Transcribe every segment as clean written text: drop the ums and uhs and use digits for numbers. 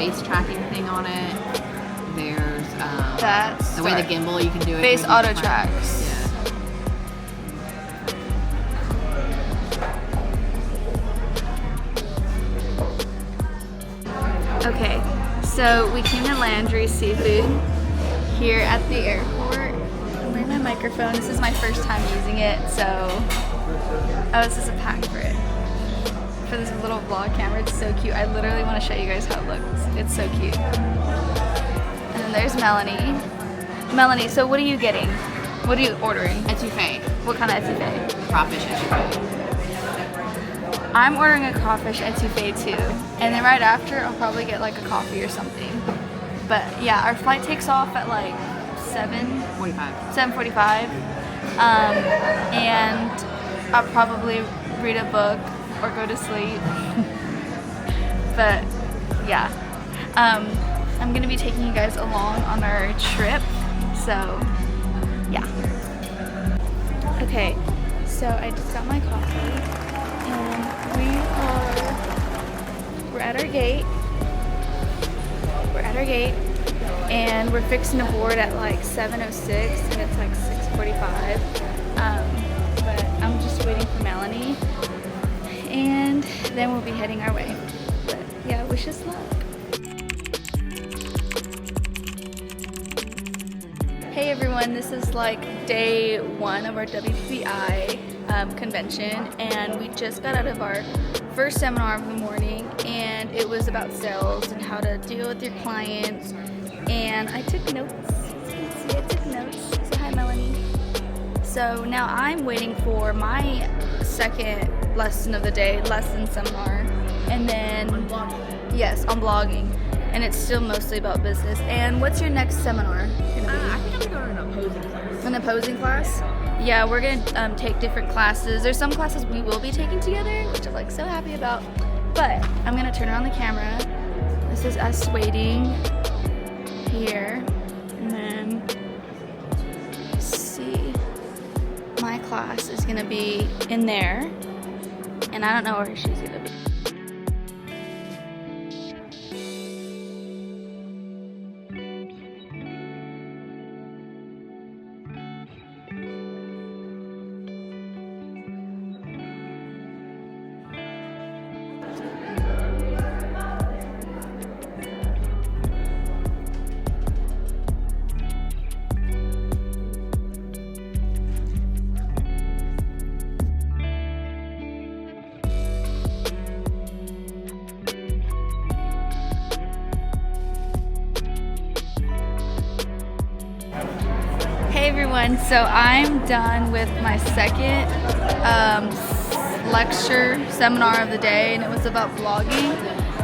face tracking thing on it. There's That's the way the gimbal, you can do it. Face auto tracks. Yeah. Okay, so we came to Landry Seafood here at the airport. I'm wearing my microphone. This is my first time using it, so this is a pack for it. For this little vlog camera, it's so cute. I literally want to show you guys how it looks. It's so cute. And then there's Melanie. Melanie, so what are you getting? What are you ordering? Etouffee. What kind of etouffee? Crawfish etouffee. I'm ordering a crawfish etouffee too. And then right after, I'll probably get like a coffee or something. But yeah, our flight takes off at like 7:45. And I'll probably read a book or go to sleep. But yeah, I'm gonna be taking you guys along on our trip, so yeah. Okay, so I just got my coffee and we're at our gate. And we're fixing to board at like 7:06 and it's like 6:45. But I'm just waiting for Melanie. And then we'll be heading our way. But yeah, wish us luck. Hey everyone, this is like day 1 of our Wppi convention, and we just got out of our first seminar of the morning, and it was about sales and how to deal with your clients. And I took notes. As you can see, I took notes. Say hi, Melanie. So now I'm waiting for my second lesson of the day, lesson seminar, and then yes, on blogging, and it's still mostly about business. And what's your next seminar gonna be? I think I'm going to an opposing class. An opposing class? Yeah, we're gonna take different classes. There's some classes we will be taking together, which I'm like so happy about. But I'm gonna turn around the camera. This is us waiting here, and then see, my class is gonna be in there. And I don't know where she's gonna be. Hey everyone, so I'm done with my second lecture seminar of the day, and it was about blogging,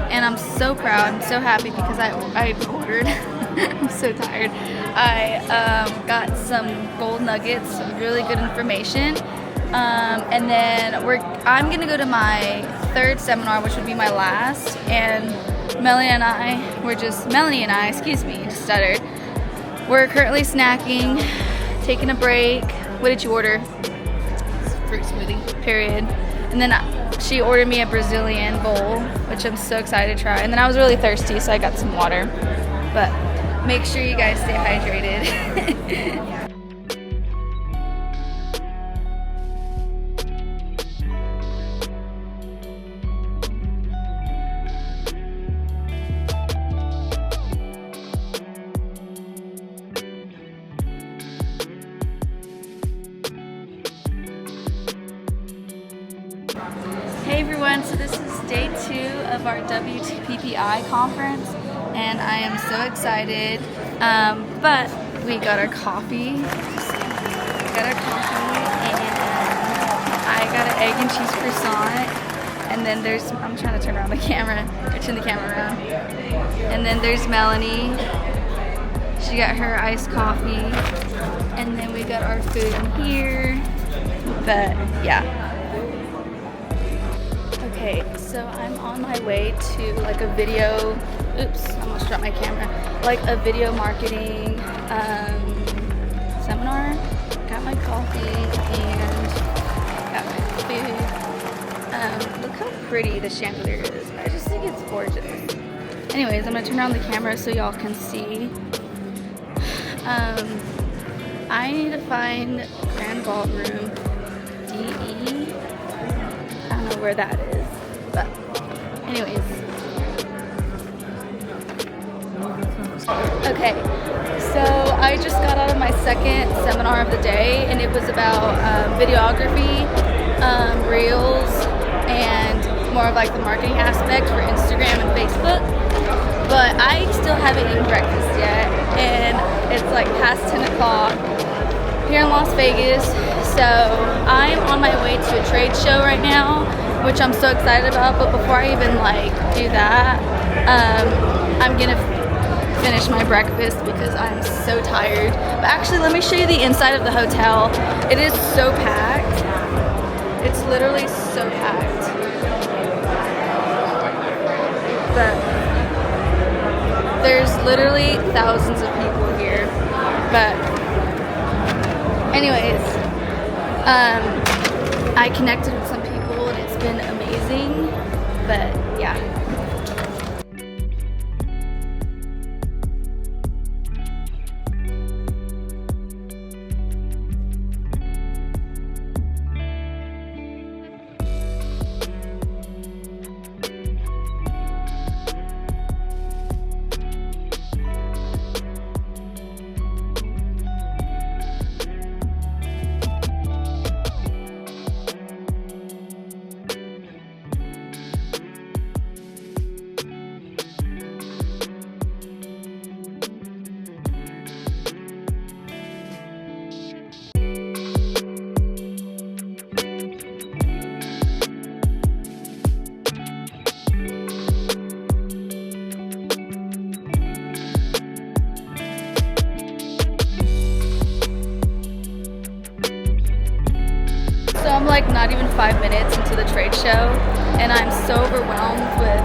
and I'm so proud, I'm so happy because I ordered, I'm so tired, I got some gold nuggets, some really good information, and then I'm gonna go to my third seminar, which would be my last, and Melanie and I, just stuttered. We're currently snacking, taking a break. What did you order? Fruit smoothie. Period. And then she ordered me a Brazilian bowl, which I'm so excited to try. And then I was really thirsty, so I got some water. But make sure you guys stay hydrated. Hey everyone, so this is day 2 of our Wppi conference, and I am so excited, but we got our coffee, and I got an egg and cheese croissant, and then I'm trying to turn around the camera, or turn the camera around, and then there's Melanie, she got her iced coffee, and then we got our food in here, but yeah. Okay, so I'm on my way to like a video, oops, I almost dropped my camera, like a video marketing seminar. Got my coffee and got my food. Look how pretty the chandelier is. I just think it's gorgeous. Anyways, I'm gonna turn around the camera so y'all can see. I need to find Grand Ballroom DE. I don't know where that is, but anyways. Okay, so I just got out of my second seminar of the day, and it was about videography, reels, and more of like the marketing aspect for Instagram and Facebook. But I still haven't eaten breakfast yet, and it's like past 10 o'clock here in Las Vegas. So I'm on my way to a trade show right now, which I'm so excited about. But before I even like do that, I'm gonna finish my breakfast because I'm so tired. But actually, let me show you the inside of the hotel. It is so packed. It's literally so packed. But there's literally thousands of people here. But anyways, I connected with some people and it's been amazing. But yeah. So I'm like not even 5 minutes into the trade show, and I'm so overwhelmed with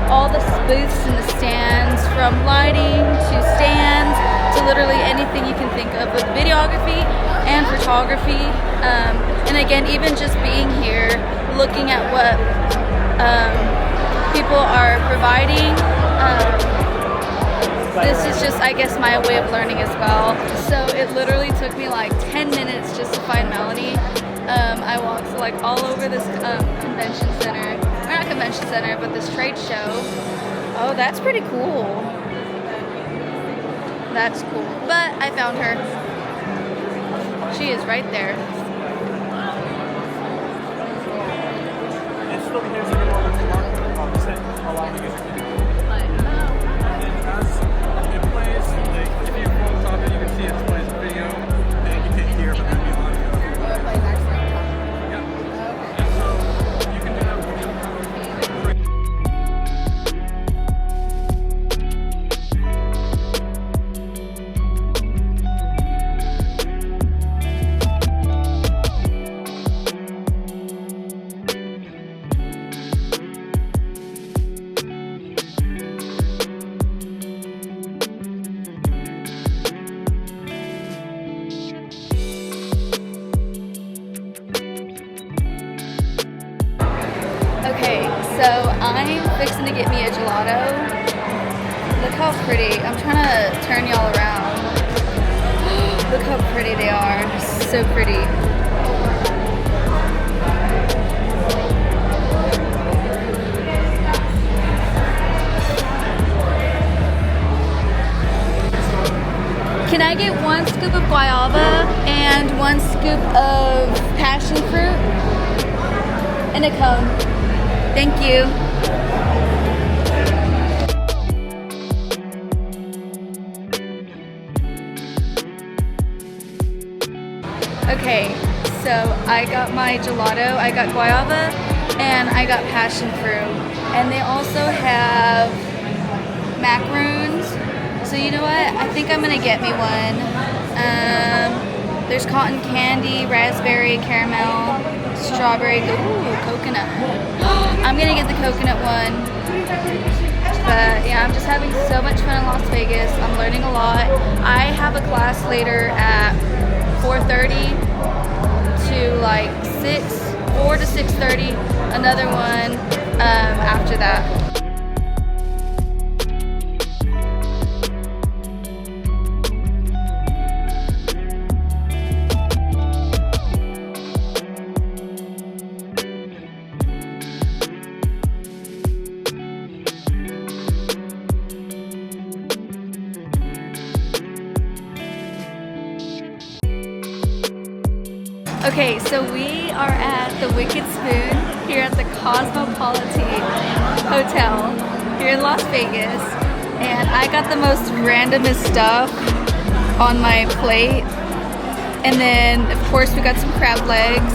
all the booths and the stands, from lighting to stands to literally anything you can think of with videography and photography. And again, even just being here, looking at what people are providing. This is just, I guess, my way of learning as well. So it literally took me like 10 minutes just to find Melanie. I walked like all over this convention center, or not convention center, but this trade show. Oh, that's pretty cool. That's cool. But I found her. She is right there. It's still here, so you're going to mark allowing you to it plays, like, if you roll top it, you can see it plays video, and you can hear, but then the audio. Yeah. So you can do that with Okay, so I'm fixing to get me a gelato. Look how pretty. I'm trying to turn y'all around. Look how pretty they are. So pretty. Can I get one scoop of guava and one scoop of passion fruit? And a cone. Thank you. Okay, so I got my gelato, I got guava, and I got passion fruit. And they also have macaroons. So you know what? I think I'm gonna get me one. There's cotton candy, raspberry, caramel, strawberry, ooh, coconut. I'm gonna get the coconut one. But yeah, I'm just having so much fun in Las Vegas. I'm learning a lot. I have a class later at 4:30 to like 4 to 6:30. Another one after that. Okay, so we are at the Wicked Spoon here at the Cosmopolitan Hotel here in Las Vegas, and I got the most randomest stuff on my plate. And then, of course, we got some crab legs.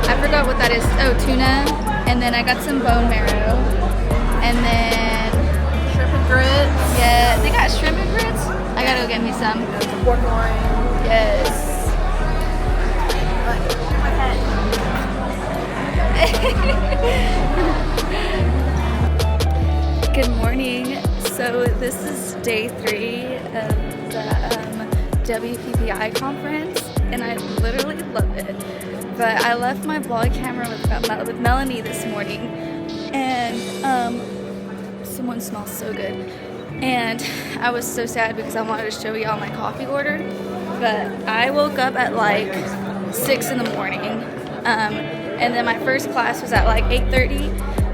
I forgot what that is. Oh, tuna. And then I got some bone marrow. And then Shrimp and grits. yeah, they got shrimp and grits. I gotta go get me some. Pork loin. Yes. My head. Good morning. So this is day 3 of the Wppi conference, and I literally love it. But I left my vlog camera with Melanie this morning, and someone smells so good. And I was so sad because I wanted to show y'all my coffee order, but I woke up at like 6 in the morning, and then my first class was at like 8:30,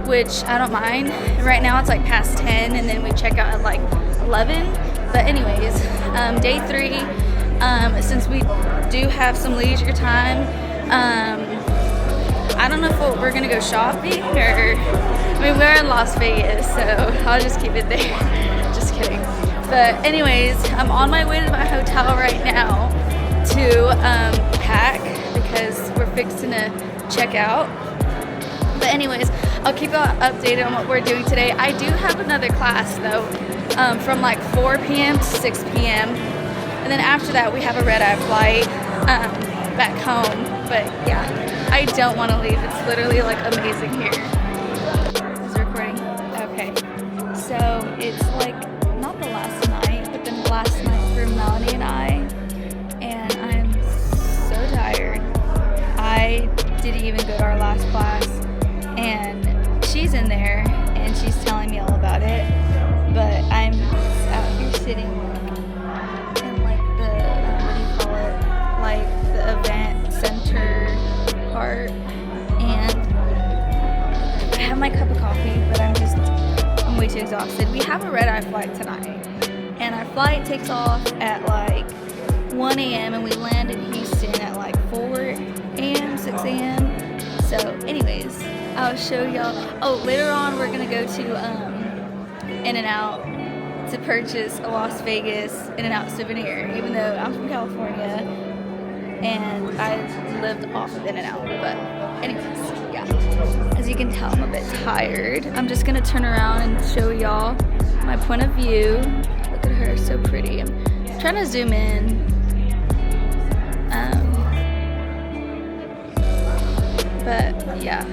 which I don't mind. Right now it's like past 10, and then we check out at like 11. But anyways, day 3, since we do have some leisure time, I don't know if we're gonna go shopping or, I mean, we're in Las Vegas, so I'll just keep it there. Just kidding. But anyways, I'm on my way to my hotel right now to pack because we're fixing to check out. But anyways, I'll keep you updated on what we're doing today. I do have another class though, from like 4 p.m. to 6 p.m. And then after that we have a red-eye flight back home. But yeah, I don't want to leave. It's literally like amazing here. Is it recording? Okay. So it's like not the last night, but then the last night for Melanie and I. And I'm so tired. I didn't even go to our last class. And she's in there and she's telling me all about it. But I'm out here sitting in like the, what do you call it? Like the event center part, and I have my cup of coffee, but I'm way too exhausted. We have a red-eye flight tonight, and our flight takes off at like 1 a.m. and we land in Houston at like 4 a.m., 6 a.m. So anyways, I'll show y'all. Oh, later on we're gonna go to In-N-Out to purchase a Las Vegas In-N-Out souvenir, even though I'm from California and I lived off of In-N-Out. But anyways, yeah. As you can tell, I'm a bit tired. I'm just gonna turn around and show y'all my point of view. Look at her, so pretty. I'm trying to zoom in. But yeah.